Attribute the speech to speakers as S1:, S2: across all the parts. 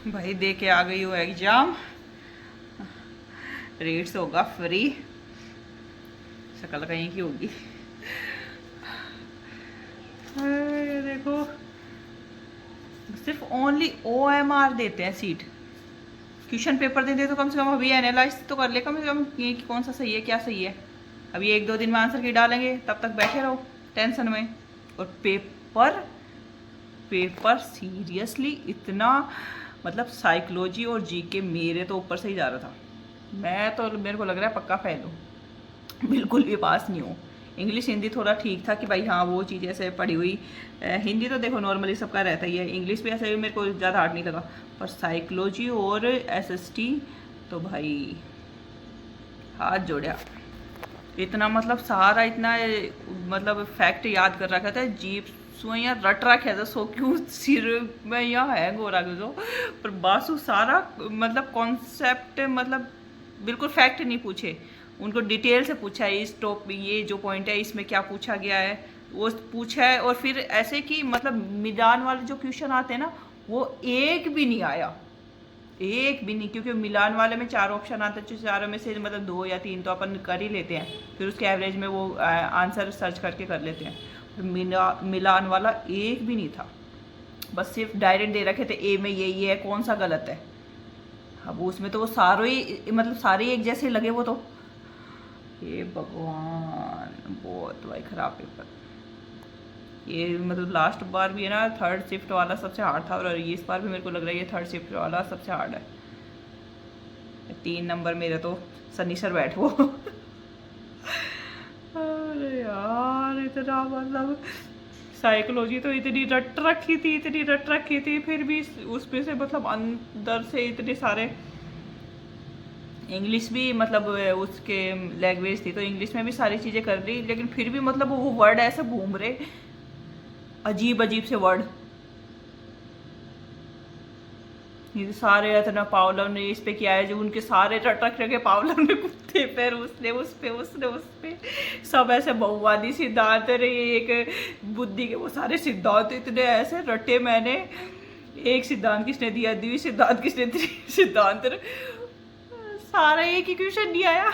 S1: भाई दे के आ गई हूँ एग्जाम। रेट्स होगा फ्री। शक्ल कहीं की होगी। ये देखो, सिर्फ ओनली OMR देते हैं सीट। क्वेश्चन पेपर देते तो कम से कम अभी एनालाइज तो कर ले, कम से कम ये कि कौन सा सही है क्या सही है। अभी 1-2 दिन में आंसर की डालेंगे, तब तक बैठे रहो टेंशन में। और पेपर पेपर सीरियसली इतना, मतलब साइकोलॉजी और जीके मेरे तो ऊपर से ही जा रहा था। मैं तो, मेरे को लग रहा है पक्का फेल हूँ, बिल्कुल भी पास नहीं हूँ। इंग्लिश हिंदी थोड़ा ठीक था कि भाई हाँ वो चीज़ ऐसे पढ़ी हुई। हिंदी तो देखो नॉर्मली सबका रहता ही है, इंग्लिश भी ऐसे मेरे को ज़्यादा हार्ड नहीं लगा। पर साइकोलॉजी और SST तो भाई हाथ जोड़ा। इतना मतलब सारा इतना मतलब फैक्ट याद कर रखा था, जीप सुइयाँ रट रखे था, सो क्यों सिर में यहाँ है गोरा गुजो। पर बासु सारा मतलब कॉन्सेप्ट, मतलब बिल्कुल फैक्ट नहीं पूछे, उनको डिटेल से पूछा है इस टॉप ये जो पॉइंट है इसमें क्या पूछा गया है वो पूछा है। और फिर ऐसे कि मतलब मिलान वाले जो क्वेश्चन आते हैं ना, वो एक भी नहीं आया, एक भी नहीं। क्योंकि मिलान वाले में 4 ऑप्शन आते हैं, चारों में से मतलब 2 या 3 तो अपन कर ही लेते हैं, फिर उसके एवरेज में वो आंसर सर्च करके कर लेते हैं। मिलान वाला एक भी नहीं था, बस सिर्फ डायरेक्ट दे रखे थे ए में ये है, कौन सा गलत है। अब उसमें तो वो सारे ही मतलब सारे एक जैसे लगे वो तो। हे भगवान, बहुत भाई खराब पेपर। ये मतलब लास्ट बार भी है ना, 3rd शिफ्ट वाला सबसे हार्ड था, और इस बार भी मेरे को लग रहा है ये 3rd शिफ्ट वाला सबसे हार्ड है। 3 नंबर मेरे तो सनी सर बैठो। अरे यार इतना मतलब साइकोलॉजी तो इतनी रट रखी थी, इतनी रट रखी थी, फिर भी उसमें से मतलब अंदर से इतने सारे। इंग्लिश भी मतलब उसके लैंग्वेज थी तो इंग्लिश में भी सारी चीज़ें कर ली, लेकिन फिर भी मतलब वो वर्ड ऐसे घूम रहे, अजीब अजीब से वर्ड। ये सारे इतना पावलव ने इस पे किया है, जो उनके सारे रटक रखे पावलव ने कुत्ते पैर, उसने उस पे, उसने उस पे, सब ऐसे बहुवादी सिद्धांत रहे, एक बुद्धि के वो सारे सिद्धांत इतने ऐसे रटे मैंने। एक सिद्धांत किसने दिया, द्वि सिद्धांत किसने, सिद्धांत सारा एक ही क्वेश्चन नहीं आया।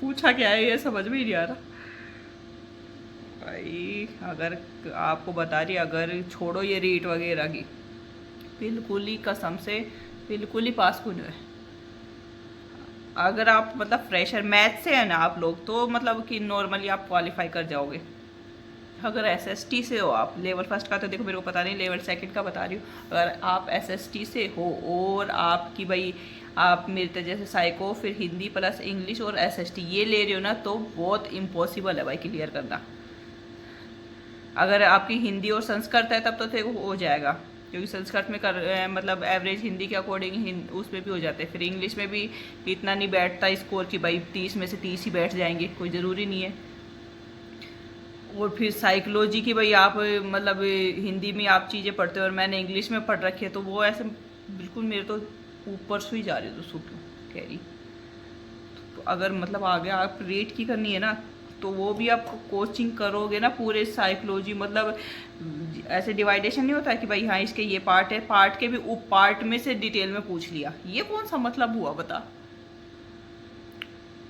S1: पूछा क्या है ये समझ में ही नहीं आ रहा भाई। अगर आपको बता रही, अगर छोड़ो ये रीट वगैरह की, बिल्कुल ही कसम से बिल्कुल ही पास को नहीं है। अगर आप मतलब फ्रेशर मैथ से है ना आप लोग, तो मतलब कि नॉर्मली आप क्वालिफाई कर जाओगे। अगर SST से हो आप, लेवल फर्स्ट का तो देखो मेरे को पता नहीं, लेवल सेकंड का बता रही हूँ। अगर आप SST से हो और आपकी भाई आप मेरे जैसे साइको, फिर हिंदी प्लस इंग्लिश और SST ये ले रहे हो ना, तो बहुत इम्पॉसिबल है भाई क्लियर करना। अगर आपकी हिंदी और संस्कृत है तब तो देखो हो जाएगा, क्योंकि संस्कृत में कर मतलब एवरेज हिंदी के अकॉर्डिंग उसमें भी हो जाते हैं। फिर इंग्लिश में भी इतना नहीं बैठता स्कोर कि भाई 30 में से 30 ही बैठ जाएंगे, कोई ज़रूरी नहीं है। और फिर साइकोलॉजी की भाई आप मतलब हिंदी में आप चीज़ें पढ़ते हो और मैंने इंग्लिश में पढ़ रखी है, तो वो ऐसे बिल्कुल मेरे तो ऊपर से ही जा रही है, तो सुख कह रही। तो अगर मतलब आगे आप रेट की करनी है ना, तो वो भी आप कोचिंग करोगे ना पूरे साइकोलॉजी, मतलब ऐसे डिवाइडेशन नहीं होता कि भाई हाँ इसके ये पार्ट है, पार्ट के भी उप पार्ट में से डिटेल में पूछ लिया, ये कौन सा मतलब हुआ बता।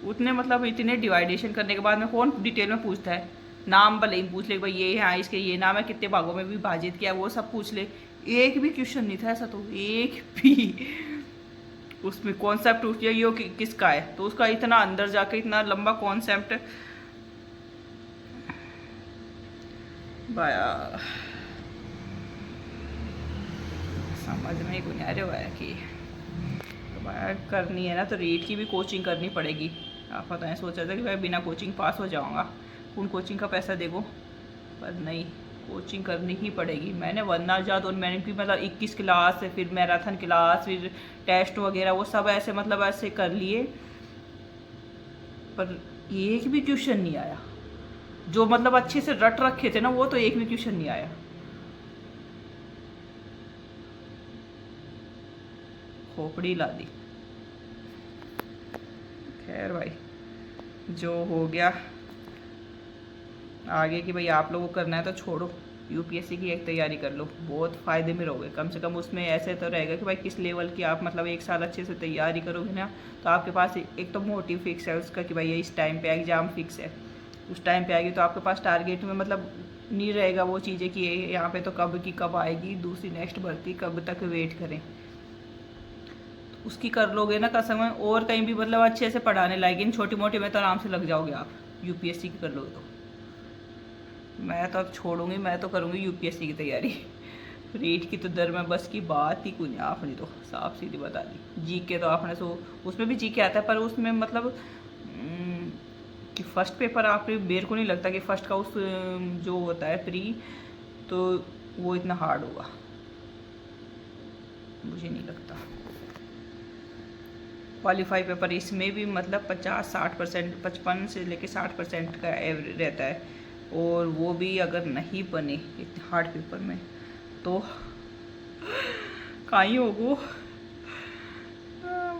S1: उतने मतलब इतने डिवाइडेशन करने के बाद में कौन डिटेल में पूछता है। नाम भले ही पूछ ले भाई ये हाँ इसके ये नाम है, कितने भागों में विभाजित किया, वो सब पूछ ले। एक भी क्वेश्चन नहीं था ऐसा, तो एक भी उसमें कॉन्सेप्ट पूछ लिया ये किसका है, तो उसका इतना अंदर जाके इतना लंबा कॉन्सेप्ट भाया, समझ में ही नहीं आ रहा है कि तो भाई करनी है ना, तो रीट की भी कोचिंग करनी पड़ेगी। आप पता है सोचा था कि भाई बिना कोचिंग पास हो जाऊंगा, उन कोचिंग का पैसा देखो, पर नहीं, कोचिंग करनी ही पड़ेगी। मैंने वरना जात और मैंने भी मतलब 21 क्लास, फिर मैराथन क्लास, फिर टेस्ट वगैरह वो सब ऐसे मतलब ऐसे कर लिए, पर एक भी क्वेश्चन नहीं आया। जो मतलब अच्छे से रट रखे थे ना, वो तो एक भी क्वेश्चन नहीं आया। खोपड़ी ला दी। खैर भाई जो हो गया, आगे कि भाई आप लोगों को करना है तो छोड़ो, यूपीएससी की एक तैयारी कर लो, बहुत फ़ायदे में रहोगे। कम से कम उसमें ऐसे तो रहेगा कि भाई किस लेवल की आप मतलब एक साल अच्छे से तैयारी करोगे ना, तो आपके पास एक तो मोटिव फिक्स है उसका कि भाई ये इस टाइम पे एग्ज़ाम फिक्स है, उस टाइम पे आएगी, तो आपके पास टारगेट में मतलब नहीं रहेगा वो चीज़ें कि यहाँ पे तो कब की कब आएगी दूसरी नेक्स्ट भर्ती, कब तक वेट करें। उसकी कर लोगे ना कसम है, और कहीं भी मतलब अच्छे से पढ़ाने लायक, इन छोटी मोटी में तो आराम से लग जाओगे आप, यूपीएससी की कर लोगे तो। मैं तो अब छोड़ूंगी, मैं तो करूँगी यूपीएससी की तैयारी। रीट की तो दर में बस की बात ही कुछ नहीं, आपने तो साफ सीधी बता दी। जीके तो आपने सो उसमें भी जीके आता है, पर उसमें मतलब कि फर्स्ट पेपर आप मेरे को नहीं लगता कि फर्स्ट का उस जो होता है प्री, तो वो इतना हार्ड होगा, मुझे नहीं लगता। क्वालिफाई पेपर इसमें भी मतलब 50-60%, 55 से लेके 60% का एवरेज रहता है, और वो भी अगर नहीं बने इतने हार्ड पेपर में तो कहीं होगो।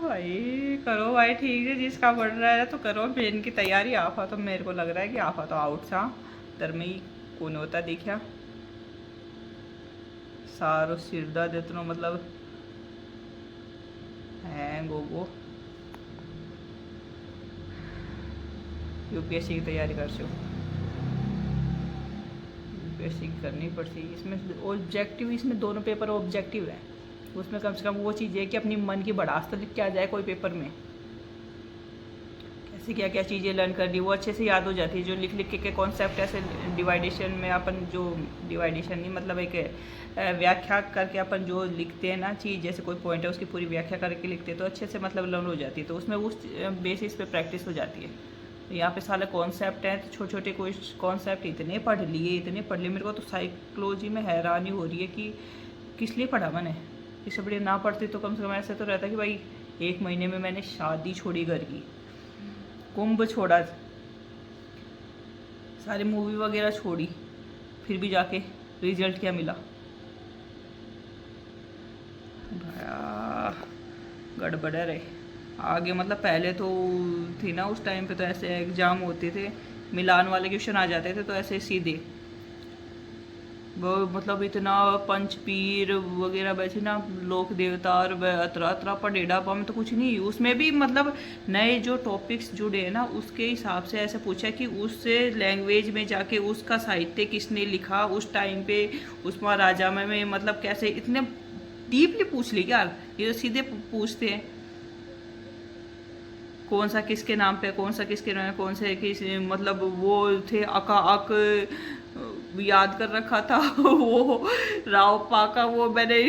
S1: भाई करो भाई, ठीक है, जिसका बढ़ रहा है तो करो मेन की तैयारी। आफा तो मेरे को लग रहा है कि आफा तो आउट सा तर में ही कौन होता देखा सारो सिरदा देते मतलब हैंग होगो। यूपीएससी की तैयारी कर सो, यूपीएससी की करनी पड़ती है। इसमें ऑब्जेक्टिव, इसमें दोनों पेपर ऑब्जेक्टिव है, उसमें कम से कम वो चीज़ है कि अपनी मन की भड़ास तो लिख के आ जाए कोई पेपर में, कैसे क्या क्या चीज़ें लर्न करनी वो अच्छे से याद हो जाती है। जो लिख लिख के कॉन्सेप्ट ऐसे डिवाइडेशन में अपन जो डिवाइडेशन नहीं मतलब एक व्याख्या करके अपन जो लिखते हैं ना चीज़, जैसे कोई पॉइंट है उसकी पूरी व्याख्या करके लिखते हैं तो अच्छे से मतलब लर्न हो जाती है, तो उसमें उस बेसिस पे प्रैक्टिस हो जाती है। तो यहाँ पे सारे कॉन्सेप्ट हैं, तो छोटे छोटे कोई कॉन्सेप्ट इतने पढ़ लिए मेरे को तो साइकोलॉजी में हैरानी हो रही है कि किस लिए पढ़ा मैंने। इससे बढ़िया ना पढ़ती तो कम से कम ऐसे तो रहता कि भाई 1 महीने में मैंने शादी छोड़ी, घर की कुंभ छोड़ा, सारी मूवी वगैरह छोड़ी, फिर भी जाके रिजल्ट क्या मिला भया, गड़बड़ है रे। आगे मतलब पहले तो थी ना उस टाइम पे तो ऐसे एग्जाम होते थे, मिलान वाले क्वेश्चन आ जाते थे तो ऐसे सीधे वो मतलब इतना पंचपीर वगैरह वैसे ना लोक देवता और अतरा अतरा पडेड़ा में तो कुछ नहीं, उसमें भी मतलब नए जो टॉपिक्स जुड़े हैं ना उसके हिसाब से ऐसे पूछा कि उस लैंग्वेज में जाके उसका साहित्य किसने लिखा उस टाइम पे, उस महाराजा में मतलब कैसे इतने डीपली पूछ ली यार, ये तो सीधे पूछते हैं कौन सा किसके नाम पे, कौन सा किसके नाम, कौन से किस मतलब वो थे अका अक याद कर रखा था वो राव पाका वो मैंने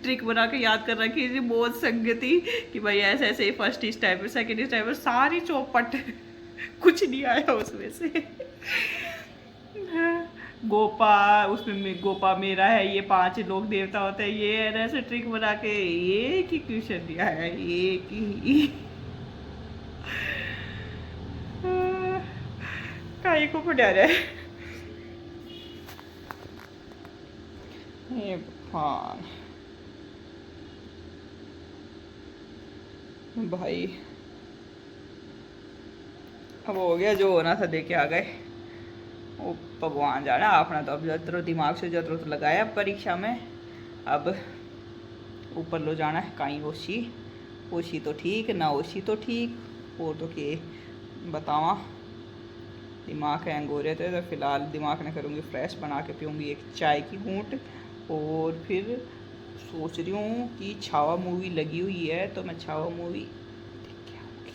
S1: ट्रिक बना के याद कर रखी थी, बहुत संगति कि भाई ऐसे ऐसे फर्स्ट इस टाइम पे सेकंड इस टाइम पे सारी चौपट कुछ नहीं आया उसमें से। गोपा उसमें गोपा मेरा है, ये 5 लोग देवता होते हैं, ये ऐसे ट्रिक बना के एक ही क्वेश्चन दिया है, एक ही काहे को पढ़ा रहा है ये भगवान। भाई अब हो गया जो होना था, देके आ गए, वो भगवान जाना। आपने तो अब जतरो दिमाग से जतरो तो लगाया परीक्षा में, अब ऊपर लो जाना है कहीं ओशी तो ठीक ना ओशी तो ठीक, और तो के बतावा दिमाग हैंग हो रहे थे, तो फिलहाल दिमाग ने करूँगी फ्रेश, बना के पीऊँगी एक चाय की घूंट, और फिर सोच रही हूँ कि छावा मूवी लगी हुई है तो मैं छावा मूवी देख के आऊँगी,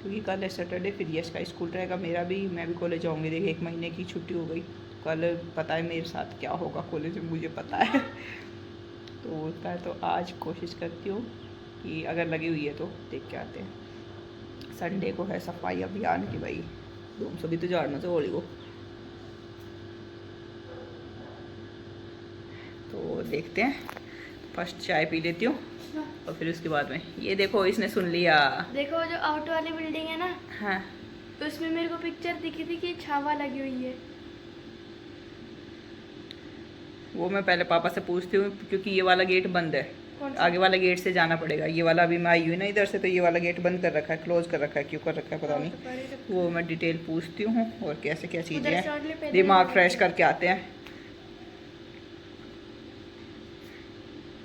S1: क्योंकि कल है सैटरडे, फिर यश का स्कूल रहेगा, मेरा भी, मैं भी कॉलेज जाऊँगी। देखिए 1 महीने की छुट्टी हो गई, कल पता है मेरे साथ क्या होगा कॉलेज में, मुझे पता है तो होता है, तो आज कोशिश करती हूँ कि अगर लगी हुई है तो देख के आते हैं। संडे को है सफाई अभियान की भाई, तुम सभी तो झाड़ना से होली को, तो देखते हैं। फर्स्ट चाय पी लेती हूँ और फिर उसके बाद में ये देखो इसने सुन लिया,
S2: देखो जो आउट वाली बिल्डिंग है ना,
S1: हाँ
S2: तो उसमें मेरे को पिक्चर दिखी थी कि छावा लगी हुई है।
S1: वो मैं पहले पापा से पूछती हूँ क्योंकि ये वाला गेट बंद है,
S2: कौन सा?
S1: आगे वाला गेट से जाना पड़ेगा। ये वाला अभी मैं आई हुई ना इधर से, तो ये वाला गेट बंद कर रखा है, क्लोज कर रखा है, क्यों कर रखा है पता
S2: हाँ,
S1: नहीं।
S2: तो पहले तो-
S1: वो मैं डिटेल पूछती हूँ और कैसे क्या चीज़ें
S2: उधर से अगले
S1: हैं,
S2: पहले
S1: दिमाग
S2: ही
S1: फ्रेश
S2: बोलते
S1: करके आते हैं।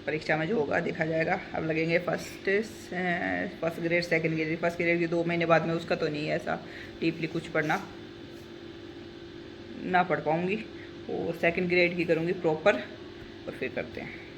S1: परीक्षा में जो होगा देखा जाएगा। अब लगेंगे first grade second grade. First grade के 2 महीने बाद में उसका तो नहीं है ऐसा डीपली कुछ पढ़ना, ना पढ़ पाऊँगी। और सेकंड ग्रेड की करूँगी प्रॉपर, और फिर करते हैं।